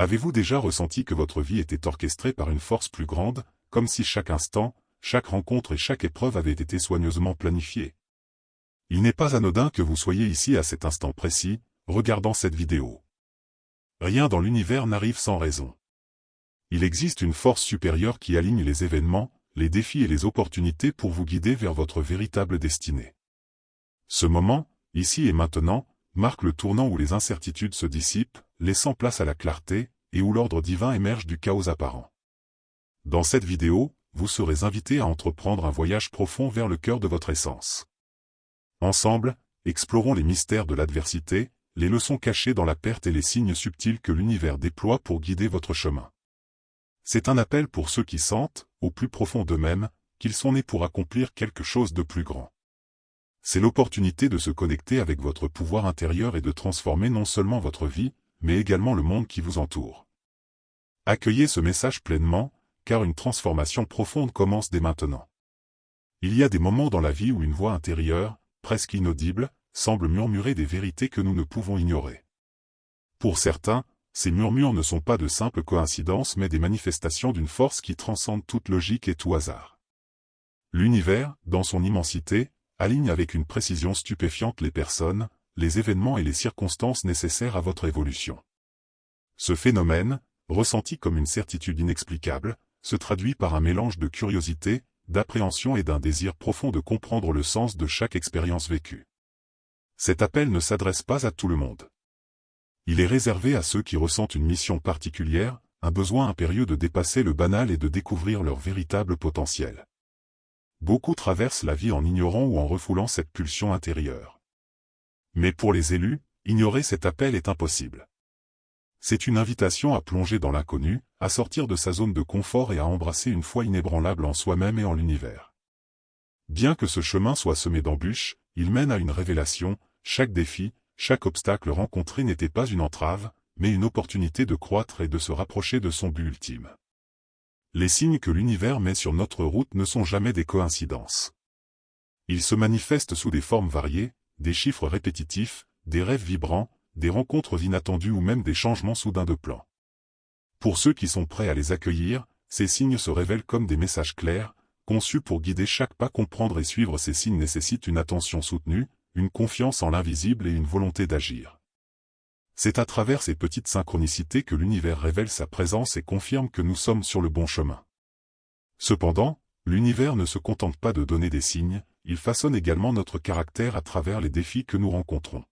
Avez-vous déjà ressenti que votre vie était orchestrée par une force plus grande, comme si chaque instant, chaque rencontre et chaque épreuve avaient été soigneusement planifiées? Il n'est pas anodin que vous soyez ici à cet instant précis, regardant cette vidéo. Rien dans l'univers n'arrive sans raison. Il existe une force supérieure qui aligne les événements, les défis et les opportunités pour vous guider vers votre véritable destinée. Ce moment, ici et maintenant, marque le tournant où les incertitudes se dissipent, laissant place à la clarté, et où l'ordre divin émerge du chaos apparent. Dans cette vidéo, vous serez invité à entreprendre un voyage profond vers le cœur de votre essence. Ensemble, explorons les mystères de l'adversité, les leçons cachées dans la perte et les signes subtils que l'univers déploie pour guider votre chemin. C'est un appel pour ceux qui sentent, au plus profond d'eux-mêmes, qu'ils sont nés pour accomplir quelque chose de plus grand. C'est l'opportunité de se connecter avec votre pouvoir intérieur et de transformer non seulement votre vie, mais également le monde qui vous entoure. Accueillez ce message pleinement, car une transformation profonde commence dès maintenant. Il y a des moments dans la vie où une voix intérieure, presque inaudible, semble murmurer des vérités que nous ne pouvons ignorer. Pour certains, ces murmures ne sont pas de simples coïncidences mais des manifestations d'une force qui transcende toute logique et tout hasard. L'univers, dans son immensité, aligne avec une précision stupéfiante les personnes, les événements et les circonstances nécessaires à votre évolution. Ce phénomène, ressenti comme une certitude inexplicable, se traduit par un mélange de curiosité, d'appréhension et d'un désir profond de comprendre le sens de chaque expérience vécue. Cet appel ne s'adresse pas à tout le monde. Il est réservé à ceux qui ressentent une mission particulière, un besoin impérieux de dépasser le banal et de découvrir leur véritable potentiel. Beaucoup traversent la vie en ignorant ou en refoulant cette pulsion intérieure. Mais pour les élus, ignorer cet appel est impossible. C'est une invitation à plonger dans l'inconnu, à sortir de sa zone de confort et à embrasser une foi inébranlable en soi-même et en l'univers. Bien que ce chemin soit semé d'embûches, il mène à une révélation, chaque défi, chaque obstacle rencontré n'était pas une entrave, mais une opportunité de croître et de se rapprocher de son but ultime. Les signes que l'univers met sur notre route ne sont jamais des coïncidences. Ils se manifestent sous des formes variées, des chiffres répétitifs, des rêves vibrants, des rencontres inattendues ou même des changements soudains de plan. Pour ceux qui sont prêts à les accueillir, ces signes se révèlent comme des messages clairs, conçus pour guider chaque pas. Comprendre et suivre ces signes nécessite une attention soutenue, une confiance en l'invisible et une volonté d'agir. C'est à travers ces petites synchronicités que l'univers révèle sa présence et confirme que nous sommes sur le bon chemin. Cependant, l'univers ne se contente pas de donner des signes, il façonne également notre caractère à travers les défis que nous rencontrons.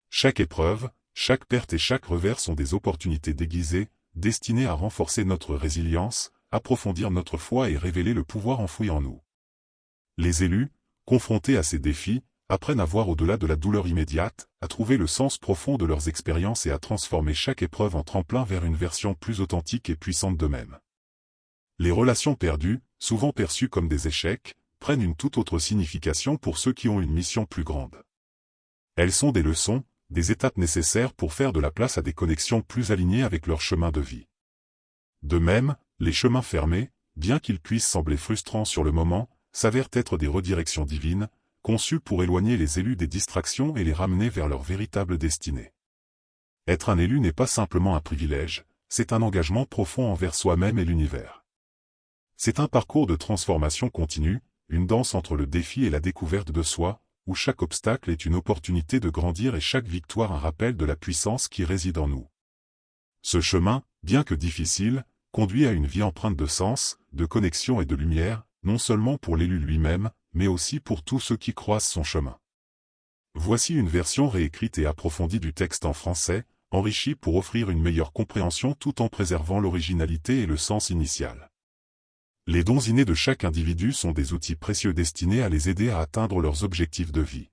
Chaque épreuve, chaque perte et chaque revers sont des opportunités déguisées, destinées à renforcer notre résilience, approfondir notre foi et révéler le pouvoir enfoui en nous. Les élus, confrontés à ces défis, apprennent à voir au-delà de la douleur immédiate, à trouver le sens profond de leurs expériences et à transformer chaque épreuve en tremplin vers une version plus authentique et puissante d'eux-mêmes. Les relations perdues, souvent perçues comme des échecs, prennent une toute autre signification pour ceux qui ont une mission plus grande. Elles sont des leçons, des étapes nécessaires pour faire de la place à des connexions plus alignées avec leur chemin de vie. De même, les chemins fermés, bien qu'ils puissent sembler frustrants sur le moment, s'avèrent être des redirections divines, conçues pour éloigner les élus des distractions et les ramener vers leur véritable destinée. Être un élu n'est pas simplement un privilège, c'est un engagement profond envers soi-même et l'univers. C'est un parcours de transformation continue, une danse entre le défi et la découverte de soi, où chaque obstacle est une opportunité de grandir et chaque victoire un rappel de la puissance qui réside en nous. Ce chemin, bien que difficile, conduit à une vie empreinte de sens, de connexion et de lumière, non seulement pour l'élu lui-même, mais aussi pour tous ceux qui croisent son chemin. Voici une version réécrite et approfondie du texte en français, enrichie pour offrir une meilleure compréhension tout en préservant l'originalité et le sens initial. Les dons innés de chaque individu sont des outils précieux destinés à les aider à atteindre leurs objectifs de vie.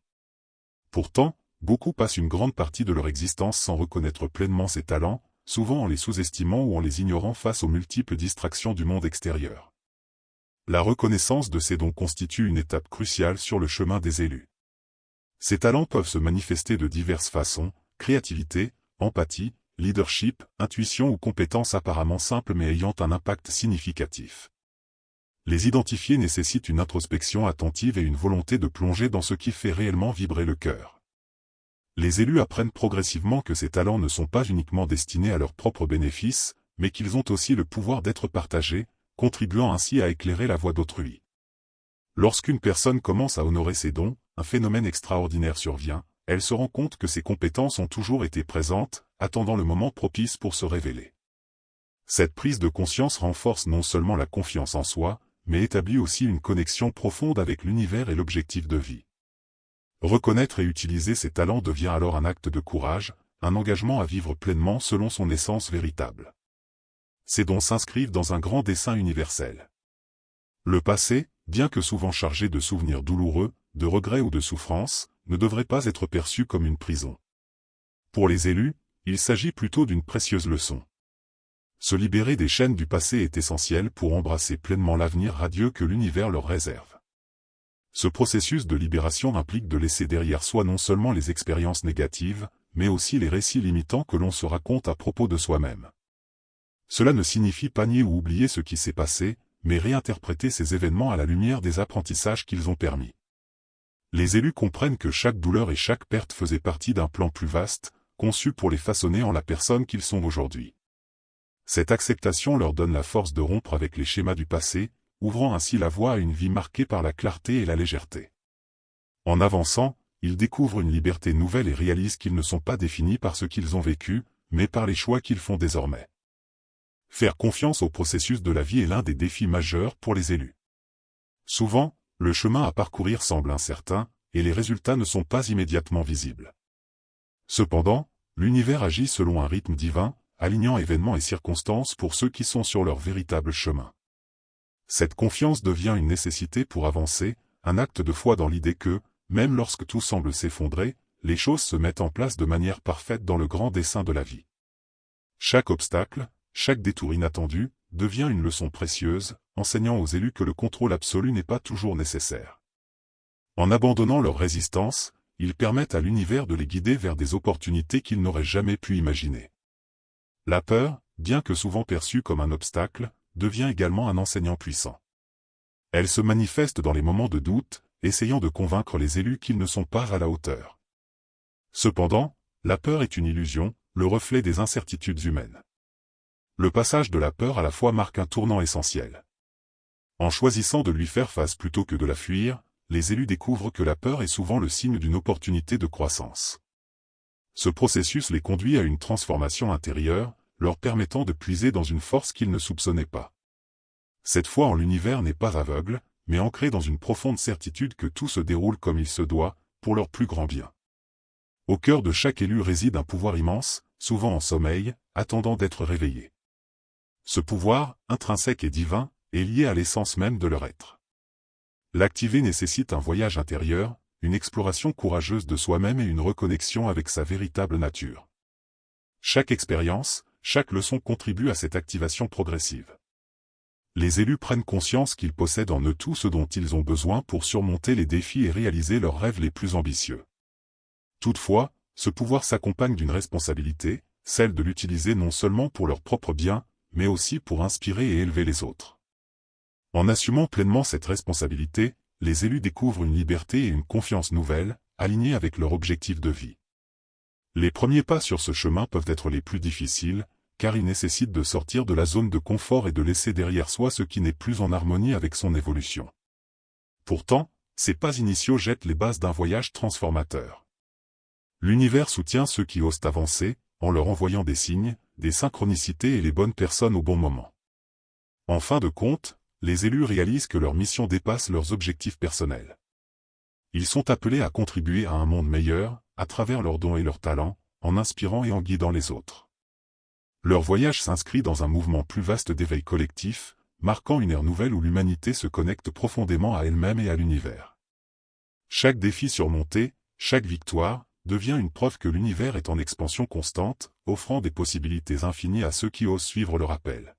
Pourtant, beaucoup passent une grande partie de leur existence sans reconnaître pleinement ces talents, souvent en les sous-estimant ou en les ignorant face aux multiples distractions du monde extérieur. La reconnaissance de ces dons constitue une étape cruciale sur le chemin des élus. Ces talents peuvent se manifester de diverses façons, créativité, empathie, leadership, intuition ou compétences apparemment simples mais ayant un impact significatif. Les identifier nécessite une introspection attentive et une volonté de plonger dans ce qui fait réellement vibrer le cœur. Les élus apprennent progressivement que ces talents ne sont pas uniquement destinés à leur propre bénéfice, mais qu'ils ont aussi le pouvoir d'être partagés, contribuant ainsi à éclairer la voie d'autrui. Lorsqu'une personne commence à honorer ses dons, un phénomène extraordinaire survient, elle se rend compte que ses compétences ont toujours été présentes, attendant le moment propice pour se révéler. Cette prise de conscience renforce non seulement la confiance en soi, mais établit aussi une connexion profonde avec l'univers et l'objectif de vie. Reconnaître et utiliser ses talents devient alors un acte de courage, un engagement à vivre pleinement selon son essence véritable. Ces dons s'inscrivent dans un grand dessein universel. Le passé, bien que souvent chargé de souvenirs douloureux, de regrets ou de souffrances, ne devrait pas être perçu comme une prison. Pour les élus, il s'agit plutôt d'une précieuse leçon. Se libérer des chaînes du passé est essentiel pour embrasser pleinement l'avenir radieux que l'univers leur réserve. Ce processus de libération implique de laisser derrière soi non seulement les expériences négatives, mais aussi les récits limitants que l'on se raconte à propos de soi-même. Cela ne signifie pas nier ou oublier ce qui s'est passé, mais réinterpréter ces événements à la lumière des apprentissages qu'ils ont permis. Les élus comprennent que chaque douleur et chaque perte faisaient partie d'un plan plus vaste, conçu pour les façonner en la personne qu'ils sont aujourd'hui. Cette acceptation leur donne la force de rompre avec les schémas du passé, ouvrant ainsi la voie à une vie marquée par la clarté et la légèreté. En avançant, ils découvrent une liberté nouvelle et réalisent qu'ils ne sont pas définis par ce qu'ils ont vécu, mais par les choix qu'ils font désormais. Faire confiance au processus de la vie est l'un des défis majeurs pour les élus. Souvent, le chemin à parcourir semble incertain, et les résultats ne sont pas immédiatement visibles. Cependant, l'univers agit selon un rythme divin, alignant événements et circonstances pour ceux qui sont sur leur véritable chemin. Cette confiance devient une nécessité pour avancer, un acte de foi dans l'idée que, même lorsque tout semble s'effondrer, les choses se mettent en place de manière parfaite dans le grand dessein de la vie. Chaque obstacle, chaque détour inattendu, devient une leçon précieuse, enseignant aux élus que le contrôle absolu n'est pas toujours nécessaire. En abandonnant leur résistance, ils permettent à l'univers de les guider vers des opportunités qu'ils n'auraient jamais pu imaginer. La peur, bien que souvent perçue comme un obstacle, devient également un enseignant puissant. Elle se manifeste dans les moments de doute, essayant de convaincre les élus qu'ils ne sont pas à la hauteur. Cependant, la peur est une illusion, le reflet des incertitudes humaines. Le passage de la peur à la foi marque un tournant essentiel. En choisissant de lui faire face plutôt que de la fuir, les élus découvrent que la peur est souvent le signe d'une opportunité de croissance. Ce processus les conduit à une transformation intérieure, leur permettant de puiser dans une force qu'ils ne soupçonnaient pas. Cette foi en l'univers n'est pas aveugle, mais ancrée dans une profonde certitude que tout se déroule comme il se doit, pour leur plus grand bien. Au cœur de chaque élu réside un pouvoir immense, souvent en sommeil, attendant d'être réveillé. Ce pouvoir, intrinsèque et divin, est lié à l'essence même de leur être. L'activer nécessite un voyage intérieur, une exploration courageuse de soi-même et une reconnexion avec sa véritable nature. Chaque expérience, chaque leçon contribue à cette activation progressive. Les élus prennent conscience qu'ils possèdent en eux tout ce dont ils ont besoin pour surmonter les défis et réaliser leurs rêves les plus ambitieux. Toutefois, ce pouvoir s'accompagne d'une responsabilité, celle de l'utiliser non seulement pour leur propre bien, mais aussi pour inspirer et élever les autres. En assumant pleinement cette responsabilité, les élus découvrent une liberté et une confiance nouvelles, alignées avec leur objectif de vie. Les premiers pas sur ce chemin peuvent être les plus difficiles, car ils nécessitent de sortir de la zone de confort et de laisser derrière soi ce qui n'est plus en harmonie avec son évolution. Pourtant, ces pas initiaux jettent les bases d'un voyage transformateur. L'univers soutient ceux qui osent avancer, en leur envoyant des signes, des synchronicités et les bonnes personnes au bon moment. En fin de compte, les élus réalisent que leur mission dépasse leurs objectifs personnels. Ils sont appelés à contribuer à un monde meilleur, à travers leurs dons et leurs talents, en inspirant et en guidant les autres. Leur voyage s'inscrit dans un mouvement plus vaste d'éveil collectif, marquant une ère nouvelle où l'humanité se connecte profondément à elle-même et à l'univers. Chaque défi surmonté, chaque victoire, devient une preuve que l'univers est en expansion constante, offrant des possibilités infinies à ceux qui osent suivre le rappel.